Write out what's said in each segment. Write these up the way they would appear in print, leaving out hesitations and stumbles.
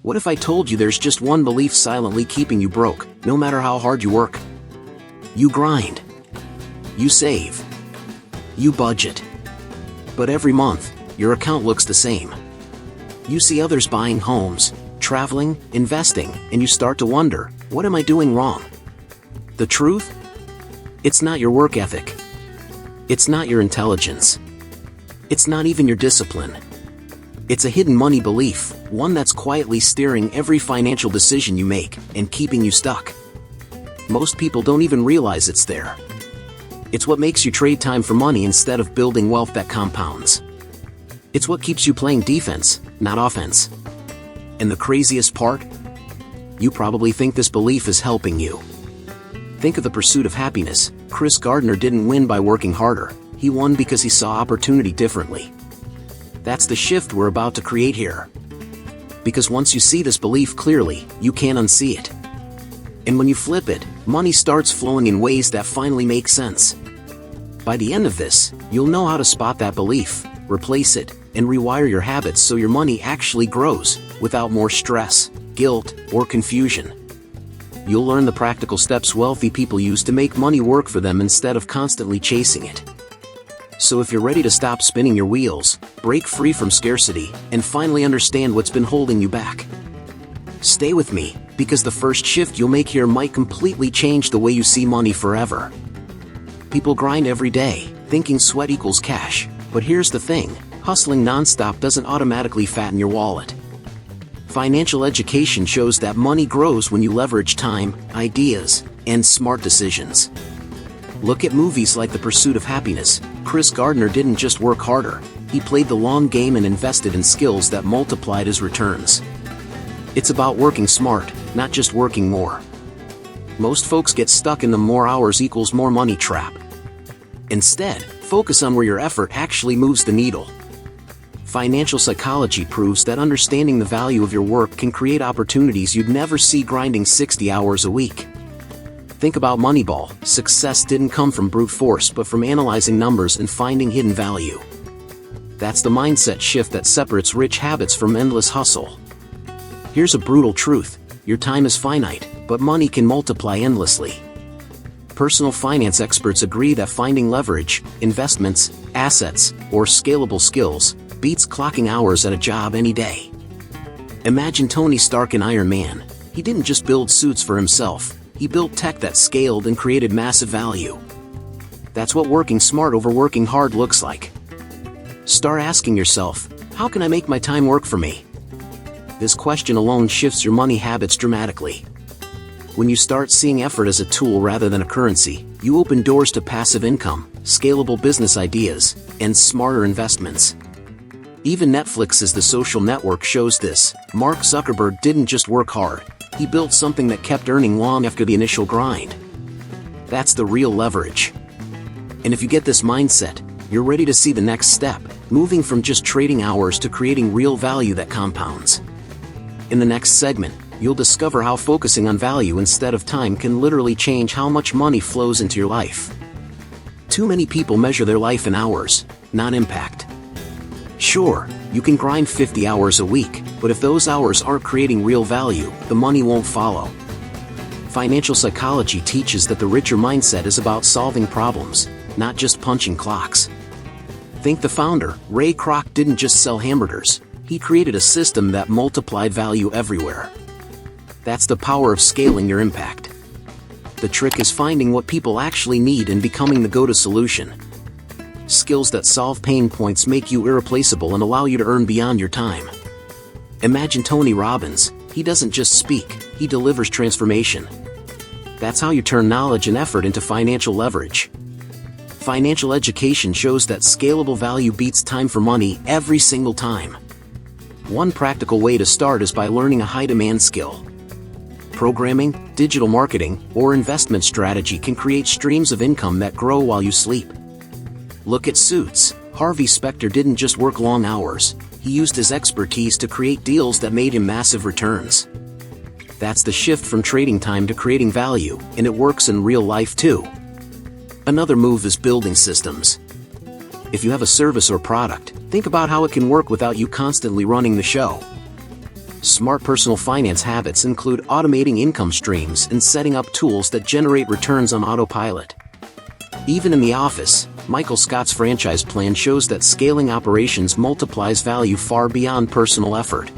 What if I told you there's just one belief silently keeping you broke, no matter how hard you work? You grind. You save. You budget. But every month, your account looks the same. You see others buying homes, traveling, investing, and you start to wonder, what am I doing wrong? The truth? It's not your work ethic. It's not your intelligence. It's not even your discipline. It's a hidden money belief, one that's quietly steering every financial decision you make and keeping you stuck. Most people don't even realize it's there. It's what makes you trade time for money instead of building wealth that compounds. It's what keeps you playing defense, not offense. And the craziest part? You probably think this belief is helping you. Think of the pursuit of happiness. Chris Gardner didn't win by working harder. He won because he saw opportunity differently. That's the shift we're about to create here. Because once you see this belief clearly, you can't unsee it. And when you flip it, money starts flowing in ways that finally make sense. By the end of this, you'll know how to spot that belief, replace it, and rewire your habits so your money actually grows, without more stress, guilt, or confusion. You'll learn the practical steps wealthy people use to make money work for them instead of constantly chasing it. So if you're ready to stop spinning your wheels, break free from scarcity, and finally understand what's been holding you back, stay with me, because the first shift you'll make here might completely change the way you see money forever. People grind every day, thinking sweat equals cash, but here's the thing, hustling nonstop doesn't automatically fatten your wallet. Financial education shows that money grows when you leverage time, ideas, and smart decisions. Look at movies like The Pursuit of Happiness. Chris Gardner didn't just work harder, he played the long game and invested in skills that multiplied his returns. It's about working smart, not just working more. Most folks get stuck in the more hours equals more money trap. Instead, focus on where your effort actually moves the needle. Financial psychology proves that understanding the value of your work can create opportunities you'd never see grinding 60 hours a week. Think about Moneyball. Success didn't come from brute force but from analyzing numbers and finding hidden value. That's the mindset shift that separates rich habits from endless hustle. Here's a brutal truth. Your time is finite, but money can multiply endlessly. Personal finance experts agree that finding leverage, investments, assets, or scalable skills beats clocking hours at a job any day. Imagine Tony Stark in Iron Man. He didn't just build suits for himself. He built tech that scaled and created massive value. That's what working smart over working hard looks like. Start asking yourself, how can I make my time work for me? This question alone shifts your money habits dramatically. When you start seeing effort as a tool rather than a currency, you open doors to passive income, scalable business ideas, and smarter investments. Even Netflix as the social network shows this. Mark Zuckerberg didn't just work hard. He built something that kept earning long after the initial grind. That's the real leverage. And if you get this mindset, you're ready to see the next step, moving from just trading hours to creating real value that compounds. In the next segment, you'll discover how focusing on value instead of time can literally change how much money flows into your life. Too many people measure their life in hours, not impact. Sure, you can grind 50 hours a week, but if those hours aren't creating real value, the money won't follow. Financial psychology teaches that the richer mindset is about solving problems, not just punching clocks. Think the founder, Ray Kroc, didn't just sell hamburgers. He created a system that multiplied value everywhere. That's the power of scaling your impact. The trick is finding what people actually need and becoming the go-to solution. Skills that solve pain points make you irreplaceable and allow you to earn beyond your time. Imagine Tony Robbins. He doesn't just speak, he delivers transformation. That's how you turn knowledge and effort into financial leverage. Financial education shows that scalable value beats time for money every single time. One practical way to start is by learning a high-demand skill. Programming, digital marketing, or investment strategy can create streams of income that grow while you sleep. Look at Suits. Harvey Specter didn't just work long hours. He used his expertise to create deals that made him massive returns. That's the shift from trading time to creating value, and it works in real life too. Another move is building systems. If you have a service or product, think about how it can work without you constantly running the show. Smart personal finance habits include automating income streams and setting up tools that generate returns on autopilot. Even in the office, Michael Scott's franchise plan shows that scaling operations multiplies value far beyond personal effort.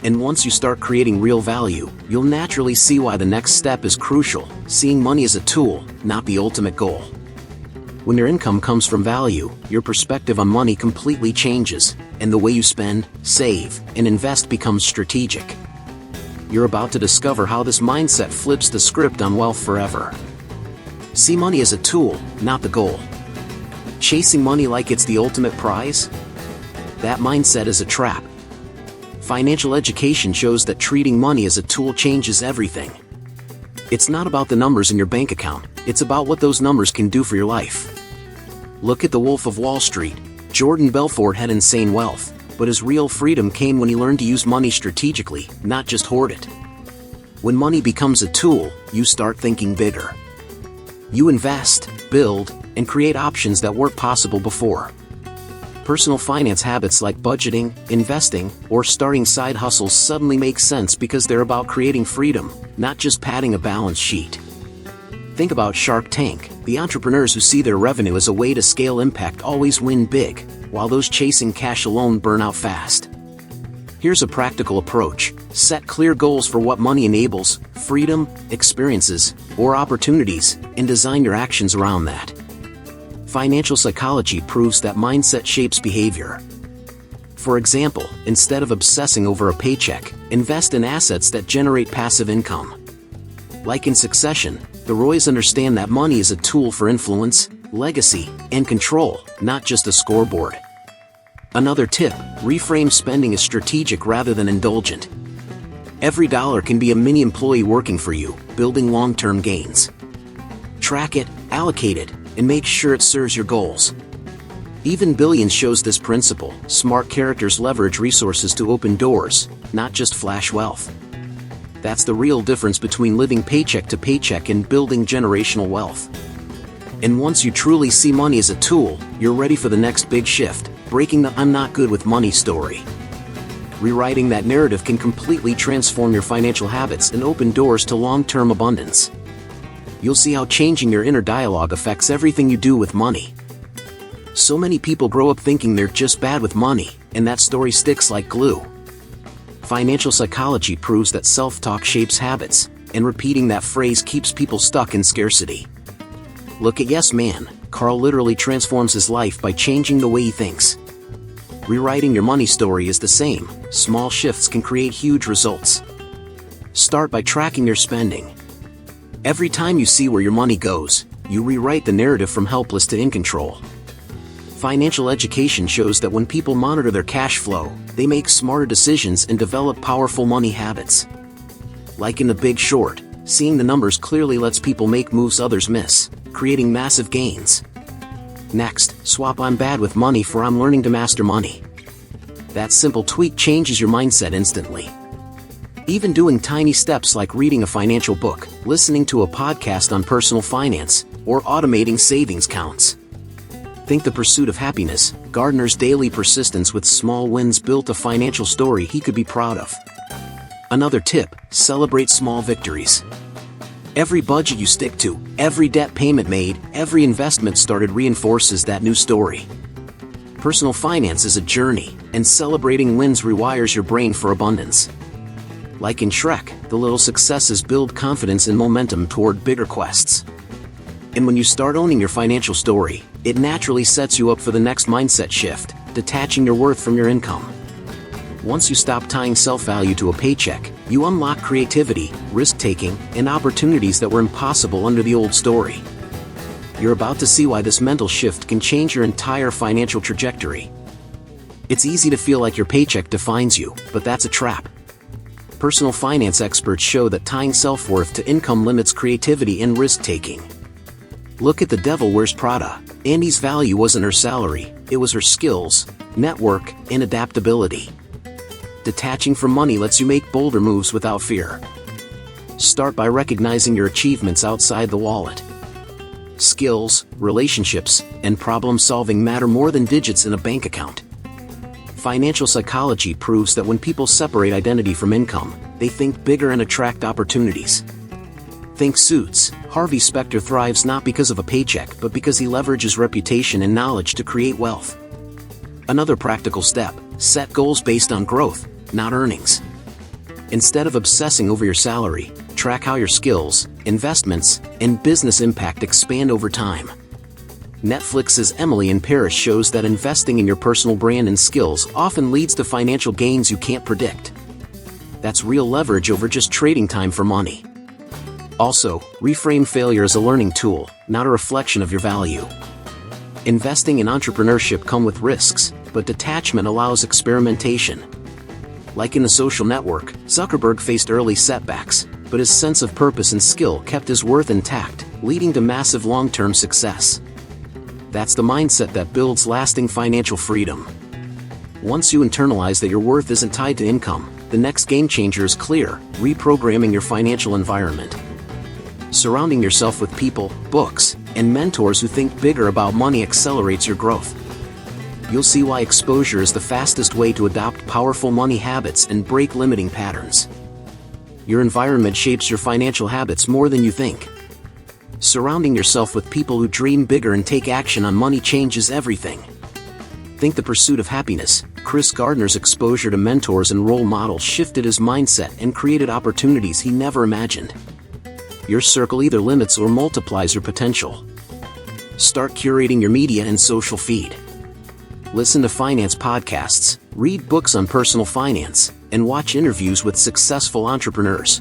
And once you start creating real value, you'll naturally see why the next step is crucial, seeing money as a tool, not the ultimate goal. When your income comes from value, your perspective on money completely changes, and the way you spend, save, and invest becomes strategic. You're about to discover how this mindset flips the script on wealth forever. See money as a tool, not the goal. Chasing money like it's the ultimate prize? That mindset is a trap. Financial education shows that treating money as a tool changes everything. It's not about the numbers in your bank account, it's about what those numbers can do for your life. Look at the Wolf of Wall Street. Jordan Belfort had insane wealth, but his real freedom came when he learned to use money strategically, not just hoard it. When money becomes a tool, you start thinking bigger. You invest, build, and create options that weren't possible before. Personal finance habits like budgeting, investing, or starting side hustles suddenly make sense because they're about creating freedom, not just padding a balance sheet. Think about Shark Tank. The entrepreneurs who see their revenue as a way to scale impact always win big, while those chasing cash alone burn out fast. Here's a practical approach. Set clear goals for what money enables, freedom, experiences, or opportunities, and design your actions around that. Financial psychology proves that mindset shapes behavior. For example, instead of obsessing over a paycheck, invest in assets that generate passive income. Like in Succession, the Roys understand that money is a tool for influence, legacy, and control, not just a scoreboard. Another tip, reframe spending as strategic rather than indulgent. Every dollar can be a mini employee working for you, building long-term gains. Track it, allocate it, and make sure it serves your goals. Even Billions shows this principle. Smart characters leverage resources to open doors, not just flash wealth. That's the real difference between living paycheck to paycheck and building generational wealth. And once you truly see money as a tool, you're ready for the next big shift, breaking the "I'm not good with money" story. Rewriting that narrative can completely transform your financial habits and open doors to long-term abundance. You'll see how changing your inner dialogue affects everything you do with money. So many people grow up thinking they're just bad with money, and that story sticks like glue. Financial psychology proves that self-talk shapes habits, and repeating that phrase keeps people stuck in scarcity. Look at Yes Man. Carl literally transforms his life by changing the way he thinks. Rewriting your money story is the same. Small shifts can create huge results. Start by tracking your spending. Every time you see where your money goes, you rewrite the narrative from helpless to in control. Financial education shows that when people monitor their cash flow, they make smarter decisions and develop powerful money habits. Like in The Big Short, seeing the numbers clearly lets people make moves others miss, creating massive gains. Next, swap "I'm bad with money" for "I'm learning to master money." That simple tweak changes your mindset instantly. Even doing tiny steps like reading a financial book, listening to a podcast on personal finance, or automating savings counts. Think The Pursuit of Happiness. Gardner's daily persistence with small wins built a financial story he could be proud of. Another tip, celebrate small victories. Every budget you stick to, every debt payment made, every investment started reinforces that new story. Personal finance is a journey, and celebrating wins rewires your brain for abundance. Like in Shrek, the little successes build confidence and momentum toward bigger quests. And when you start owning your financial story, it naturally sets you up for the next mindset shift, detaching your worth from your income. Once you stop tying self-value to a paycheck, you unlock creativity, risk-taking, and opportunities that were impossible under the old story. You're about to see why this mental shift can change your entire financial trajectory. It's easy to feel like your paycheck defines you, but that's a trap. Personal finance experts show that tying self-worth to income limits creativity and risk-taking. Look at The Devil Wears Prada. Andy's value wasn't her salary, it was her skills, network, and adaptability. Detaching from money lets you make bolder moves without fear. Start by recognizing your achievements outside the wallet. Skills, relationships, and problem-solving matter more than digits in a bank account. Financial psychology proves that when people separate identity from income, they think bigger and attract opportunities. Think Suits. Harvey Specter thrives not because of a paycheck but because he leverages reputation and knowledge to create wealth. Another practical step: set goals based on growth, not earnings. Instead of obsessing over your salary, track how your skills, investments, and business impact expand over time. Netflix's Emily in Paris shows that investing in your personal brand and skills often leads to financial gains you can't predict. That's real leverage over just trading time for money. Also, reframe failure as a learning tool, not a reflection of your value. Investing and entrepreneurship come with risks, but detachment allows experimentation. Like in The Social Network, Zuckerberg faced early setbacks, but his sense of purpose and skill kept his worth intact, leading to massive long-term success. That's the mindset that builds lasting financial freedom. Once you internalize that your worth isn't tied to income, the next game changer is clear: reprogramming your financial environment. Surrounding yourself with people, books, and mentors who think bigger about money accelerates your growth. You'll see why exposure is the fastest way to adopt powerful money habits and break limiting patterns. Your environment shapes your financial habits more than you think. Surrounding yourself with people who dream bigger and take action on money changes everything. Think The Pursuit of Happiness. Chris Gardner's exposure to mentors and role models shifted his mindset and created opportunities he never imagined. Your circle either limits or multiplies your potential. Start curating your media and social feed. Listen to finance podcasts, read books on personal finance, and watch interviews with successful entrepreneurs.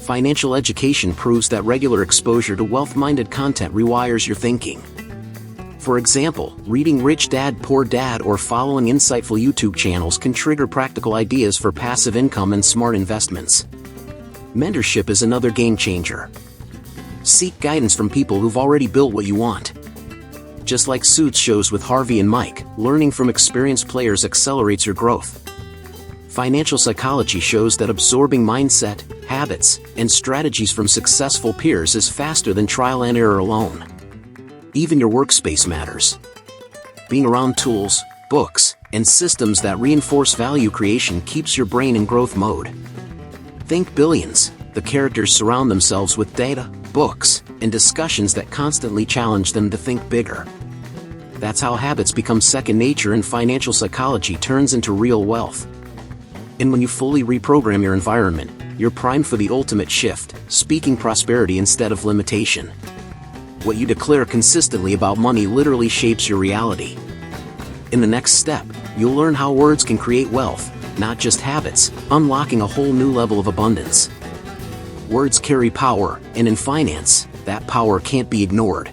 Financial education proves that regular exposure to wealth-minded content rewires your thinking. For example, reading Rich Dad Poor Dad or following insightful YouTube channels can trigger practical ideas for passive income and smart investments. Mentorship is another game changer. Seek guidance from people who've already built what you want. Just like Suits shows with Harvey and Mike, learning from experienced players accelerates your growth. Financial psychology shows that absorbing mindset, habits, and strategies from successful peers is faster than trial and error alone. Even your workspace matters. Being around tools, books, and systems that reinforce value creation keeps your brain in growth mode. Think Billions. The characters surround themselves with data, books, and discussions that constantly challenge them to think bigger. That's how habits become second nature and financial psychology turns into real wealth. And when you fully reprogram your environment, you're primed for the ultimate shift, speaking prosperity instead of limitation. What you declare consistently about money literally shapes your reality. In the next step, you'll learn how words can create wealth, not just habits, unlocking a whole new level of abundance. Words carry power, and in finance, that power can't be ignored.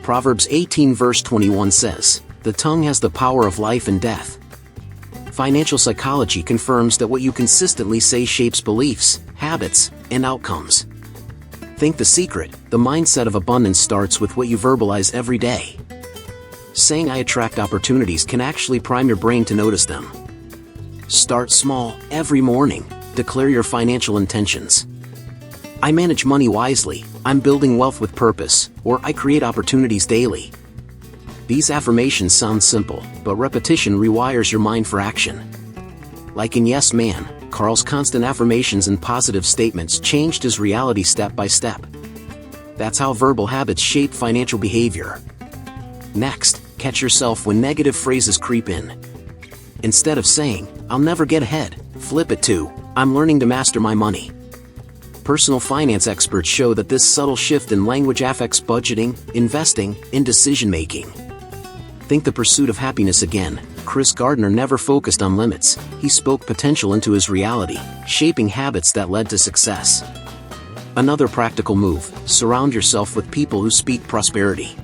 Proverbs 18 verse 21 says, "The tongue has the power of life and death." Financial psychology confirms that what you consistently say shapes beliefs, habits, and outcomes. Think The Secret. The mindset of abundance starts with what you verbalize every day. Saying "I attract opportunities" can actually prime your brain to notice them. Start small. Every morning, declare your financial intentions. "I manage money wisely," "I'm building wealth with purpose," or "I create opportunities daily." These affirmations sound simple, but repetition rewires your mind for action. Like in Yes Man, Carl's constant affirmations and positive statements changed his reality step by step. That's how verbal habits shape financial behavior. Next, catch yourself when negative phrases creep in. Instead of saying, "I'll never get ahead," flip it to, "I'm learning to master my money." Personal finance experts show that this subtle shift in language affects budgeting, investing, and decision-making. Think The Pursuit of Happiness again. Chris Gardner never focused on limits. He spoke potential into his reality, shaping habits that led to success. Another practical move: surround yourself with people who speak prosperity.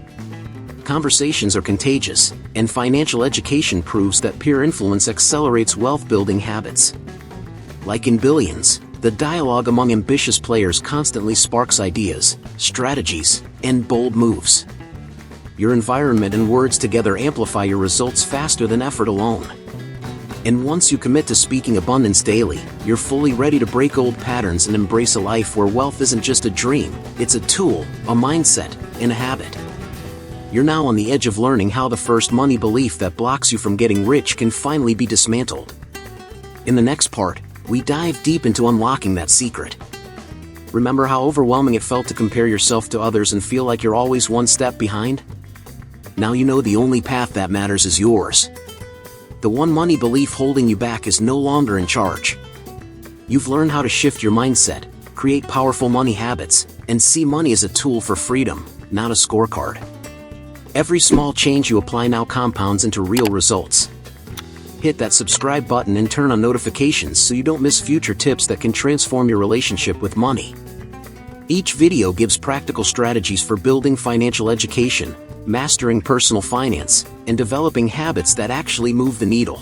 Conversations are contagious, and financial education proves that peer influence accelerates wealth-building habits. Like in Billions, the dialogue among ambitious players constantly sparks ideas, strategies, and bold moves. Your environment and words together amplify your results faster than effort alone. And once you commit to speaking abundance daily, you're fully ready to break old patterns and embrace a life where wealth isn't just a dream, it's a tool, a mindset, and a habit. You're now on the edge of learning how the first money belief that blocks you from getting rich can finally be dismantled. In the next part, we dive deep into unlocking that secret. Remember how overwhelming it felt to compare yourself to others and feel like you're always one step behind? Now you know the only path that matters is yours. The one money belief holding you back is no longer in charge. You've learned how to shift your mindset, create powerful money habits, and see money as a tool for freedom, not a scorecard. Every small change you apply now compounds into real results. Hit that subscribe button and turn on notifications so you don't miss future tips that can transform your relationship with money. Each video gives practical strategies for building financial education, mastering personal finance, and developing habits that actually move the needle.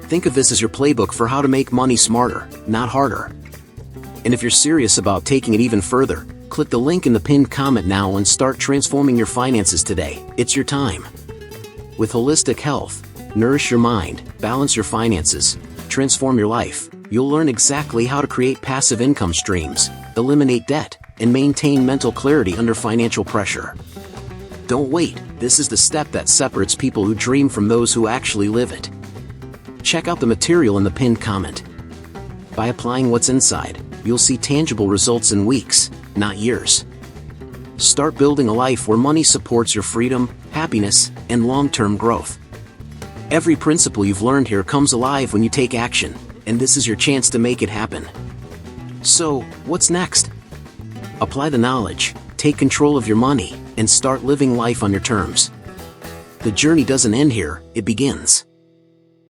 Think of this as your playbook for how to make money smarter, not harder. And if you're serious about taking it even further, click the link in the pinned comment now and start transforming your finances today. It's your time. With holistic health, nourish your mind, balance your finances, transform your life, you'll learn exactly how to create passive income streams, eliminate debt, and maintain mental clarity under financial pressure. Don't wait, this is the step that separates people who dream from those who actually live it. Check out the material in the pinned comment. By applying what's inside, you'll see tangible results in weeks, not years. Start building a life where money supports your freedom, happiness, and long-term growth. Every principle you've learned here comes alive when you take action, and this is your chance to make it happen. So, what's next? Apply the knowledge, take control of your money, and start living life on your terms. The journey doesn't end here, it begins.